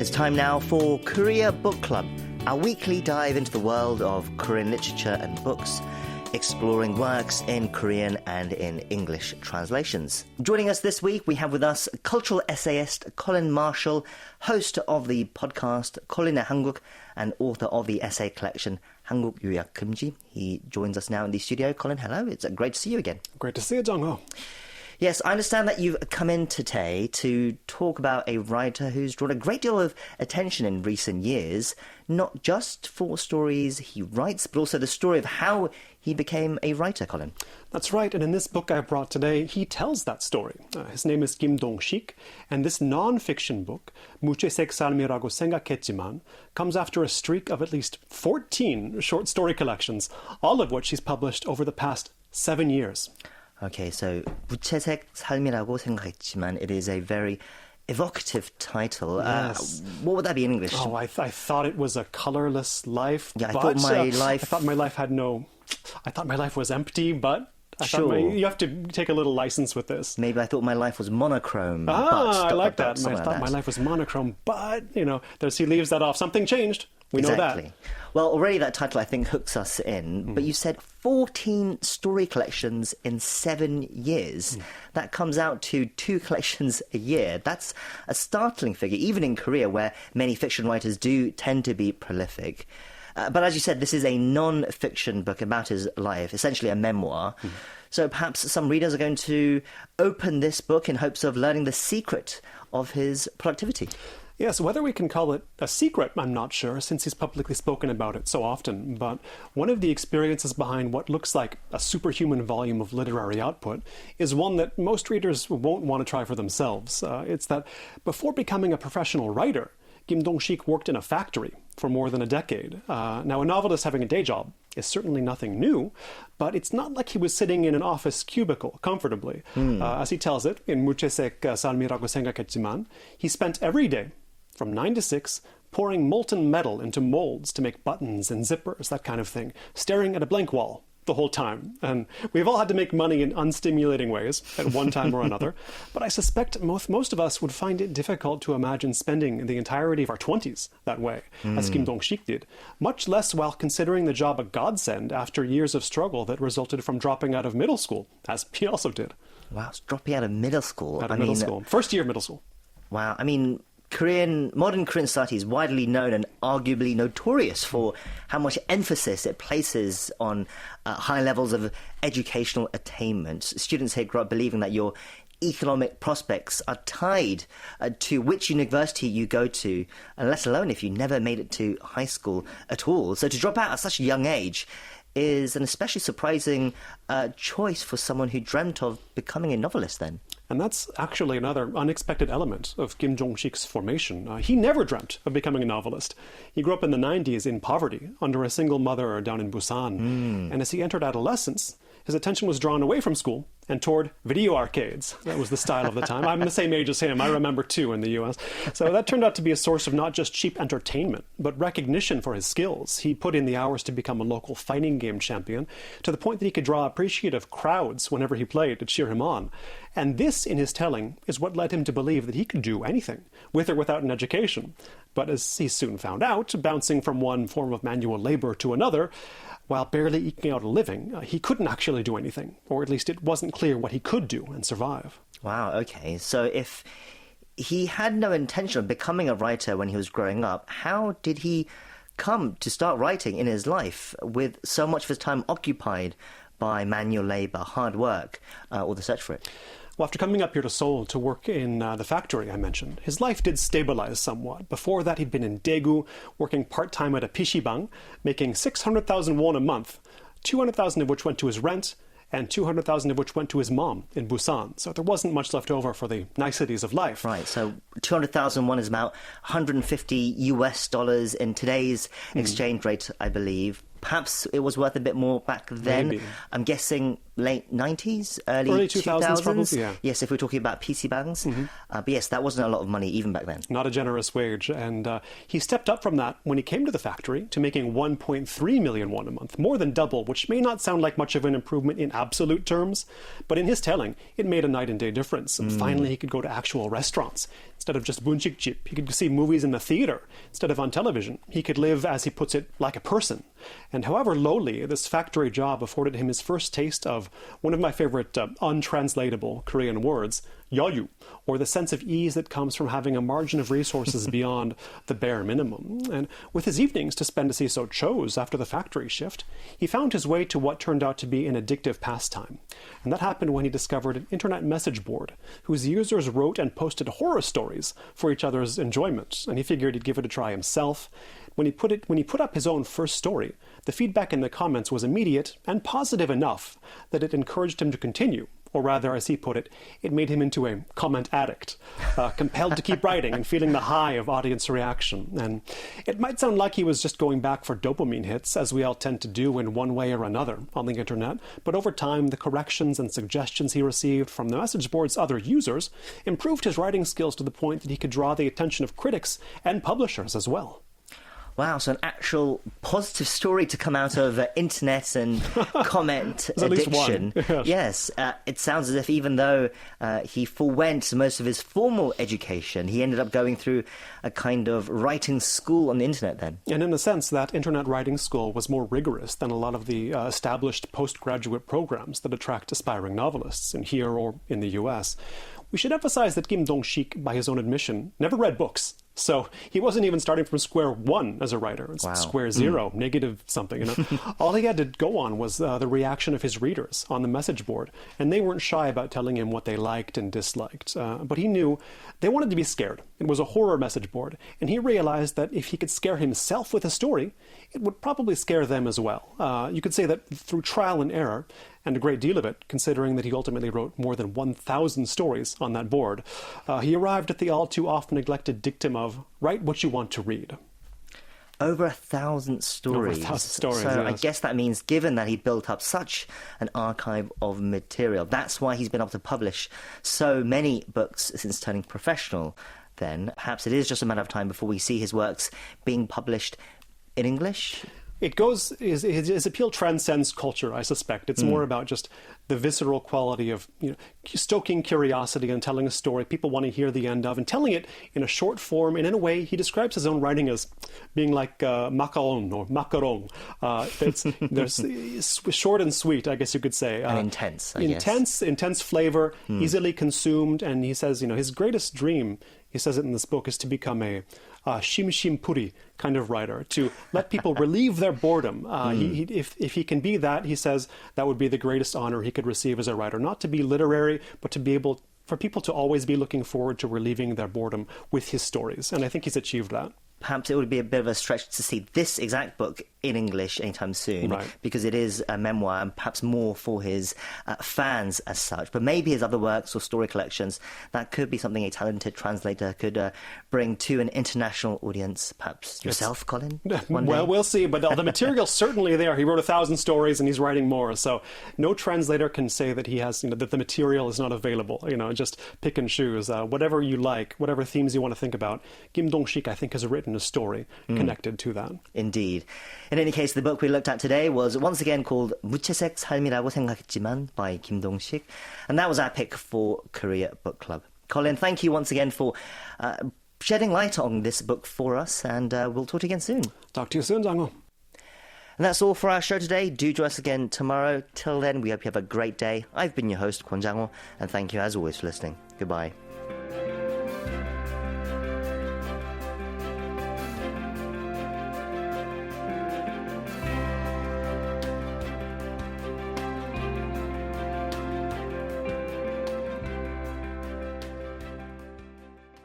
It's time now for Korea Book Club, our weekly dive into the world of Korean literature and books, exploring works in Korean and in English translations. Joining us this week, we have with us cultural essayist Colin Marshall, host of the podcast Kolin의 한국, and author of the essay collection 한국 요약 금지. He joins us now in the studio. Colin, hello. It's great to see you again. Great to see you, Jung-ho. Yes, I understand that you've come in today to talk about a writer who's drawn a great deal of attention in recent years, not just for stories he writes, but also the story of how he became a writer, Colin. That's right, and in this book I brought today, he tells that story. His name is Kim Dongsik, and this non-fiction book, 무채색 삶이라고 생각했지만, comes after a streak of at least 14 short story collections, all of which he's published over the past 7 years. Okay, so 무채색 삶이라고 생각했지만, it is a very evocative title. Yes. What would that be in English? Oh, I thought it was a colorless life. Yeah, I but, thought my life had no... I thought my life was empty, but... Sure. You have to take a little license with this. Maybe I thought my life was monochrome. I like that. I thought my life was monochrome, but, he leaves that off. Something changed. We know that. Well, already that title, I think, hooks us in. But you said 14 story collections in 7 years. That comes out to 2 collections a year. That's a startling figure, even in Korea, where many fiction writers do tend to be prolific. But as you said, this is a non-fiction book about his life, essentially a memoir. So perhaps some readers are going to open this book in hopes of learning the secret of his productivity. Yes, whether we can call it a secret, I'm not sure, since he's publicly spoken about it so often. But one of the experiences behind what looks like a superhuman volume of literary output is one that most readers won't want to try for themselves. It's that before becoming a professional writer, Kim Dongsik worked in a factory for more than a decade. Now, a novelist having a day job is certainly nothing new, but it's not like he was sitting in an office cubicle comfortably. As he tells it in 무채색 삶이라고 생각했지만, he spent every day from 9 to 6 pouring molten metal into molds to make buttons and zippers, that kind of thing, staring at a blank wall the whole time. And we've all had to make money in unstimulating ways at one time or another, but I suspect most of us would find it difficult to imagine spending the entirety of our 20s that way, as Kim Dongsik did, much less while considering the job a godsend after years of struggle that resulted from dropping out of middle school, as he also did. Wow, it's dropping out of middle school. Middle school. First year of middle school. Wow, I mean... modern Korean society is widely known and arguably notorious for how much emphasis it places on high levels of educational attainment. Students here grow up believing that your economic prospects are tied to which university you go to, let alone if you never made it to high school at all. So to drop out at such a young age is an especially surprising choice for someone who dreamt of becoming a novelist then. And that's actually another unexpected element of Kim Dongsik's formation. He never dreamt of becoming a novelist. He grew up in the 90s in poverty, under a single mother down in Busan. And as he entered adolescence, his attention was drawn away from school and toward video arcades. That was the style of the time. I'm the same age as him. I remember 2 in the US. So that turned out to be a source of not just cheap entertainment, but recognition for his skills. He put in the hours to become a local fighting game champion, to the point that he could draw appreciative crowds whenever he played to cheer him on. And this, in his telling, is what led him to believe that he could do anything, with or without an education. But as he soon found out, bouncing from one form of manual labor to another, while barely eking out a living, he couldn't actually do anything, or at least it wasn't clear what he could do and survive. Wow, okay. So if he had no intention of becoming a writer when he was growing up, how did he come to start writing in his life with so much of his time occupied by manual labor, hard work, or the search for it? Well, after coming up here to Seoul to work in the factory I mentioned, his life did stabilize somewhat. Before that, he'd been in Daegu, working part-time at a PC방, making 600,000 won a month, 200,000 of which went to his rent, and 200,000 of which went to his mom in Busan. So there wasn't much left over for the niceties of life. Right, so 200,000 won is about $150 in today's exchange rate, I believe. perhaps it was worth a bit more back then. Maybe. I'm guessing late 90s, early 2000s probably, yeah. Yes, if we're talking about PC bangs. But yes, that wasn't a lot of money even back then. Not a generous wage. And he stepped up from that when he came to the factory to making 1.3 million won a month, more than double, which may not sound like much of an improvement in absolute terms, but in his telling, it made a night and day difference. And finally, he could go to actual restaurants. Instead of just bunchikjip, he could see movies in the theater instead of on television. He could live, as he puts it, like a person. And however lowly, this factory job afforded him his first taste of one of my favorite untranslatable Korean words, 여유, or the sense of ease that comes from having a margin of resources beyond the bare minimum. And with his evenings to spend as he so chose after the factory shift, he found his way to what turned out to be an addictive pastime. And that happened when he discovered an internet message board whose users wrote and posted horror stories for each other's enjoyment. And he figured he'd give it a try himself. When he put up his own first story, the feedback in the comments was immediate and positive enough that it encouraged him to continue. Or rather, as he put it, it made him into a comment addict, compelled to keep writing and feeling the high of audience reaction. And it might sound like he was just going back for dopamine hits, as we all tend to do in one way or another on the internet, but over time, the corrections and suggestions he received from the message board's other users improved his writing skills to the point that he could draw the attention of critics and publishers as well. Wow, so an actual positive story to come out of internet and comment addiction. Yes, it sounds as if even though he forwent most of his formal education, he ended up going through a kind of writing school on the internet then. And in a sense, that internet writing school was more rigorous than a lot of the established postgraduate programs that attract aspiring novelists in here or in the US. We should emphasize that Kim Dongsik, by his own admission, never read books. So he wasn't even starting from square one as a writer. It's square zero, negative something. You know? All he had to go on was the reaction of his readers on the message board. And they weren't shy about telling him what they liked and disliked. But he knew they wanted to be scared. It was a horror message board. And he realized that if he could scare himself with a story, it would probably scare them as well. You could say that through trial and error, and a great deal of it, considering that he ultimately wrote more than 1,000 stories on that board, he arrived at the all-too-often neglected dictum of write what you want to read. Over 1,000 stories. Over 1,000 stories, So yes. I guess that means, given that he built up such an archive of material, that's why he's been able to publish so many books since turning professional then. Perhaps it is just a matter of time before we see his works being published in English? It goes, his appeal transcends culture, I suspect. It's more about just the visceral quality of, stoking curiosity and telling a story people want to hear the end of, and telling it in a short form. And in a way, he describes his own writing as being like macaron or macaron. There's short and sweet, I guess you could say. And intense, I guess. Intense flavor, easily consumed. And he says, his greatest dream, he says it in this book, is to become a shim puri kind of writer, to let people relieve their boredom. If he can be that, he says, that would be the greatest honor he could receive as a writer. Not to be literary, but to be able, for people to always be looking forward to relieving their boredom with his stories. And I think he's achieved that. Perhaps it would be a bit of a stretch to see this exact book in English anytime soon, right, because it is a memoir and perhaps more for his fans as such. But maybe his other works or story collections, that could be something a talented translator could bring to an international audience. Perhaps yourself, Colin? Well, we'll see. But the material's certainly there. He wrote 1,000 stories and he's writing more. So no translator can say that he has, that the material is not available. Just pick and choose. Whatever you like, whatever themes you want to think about. Kim Dongsik, I think, has written a story connected to that. Indeed. In any case, the book we looked at today was once again called 무채색 삶이라고 생각했지만 by Kim Dongsik, and that was our pick for Korea Book Club. Colin, thank you once again for shedding light on this book for us, and we'll talk to you again soon. Talk to you soon, Jang-ho. And that's all for our show today. Do join us again tomorrow. Till then, we hope you have a great day. I've been your host, Kwon Jang-ho, and thank you as always for listening. Goodbye.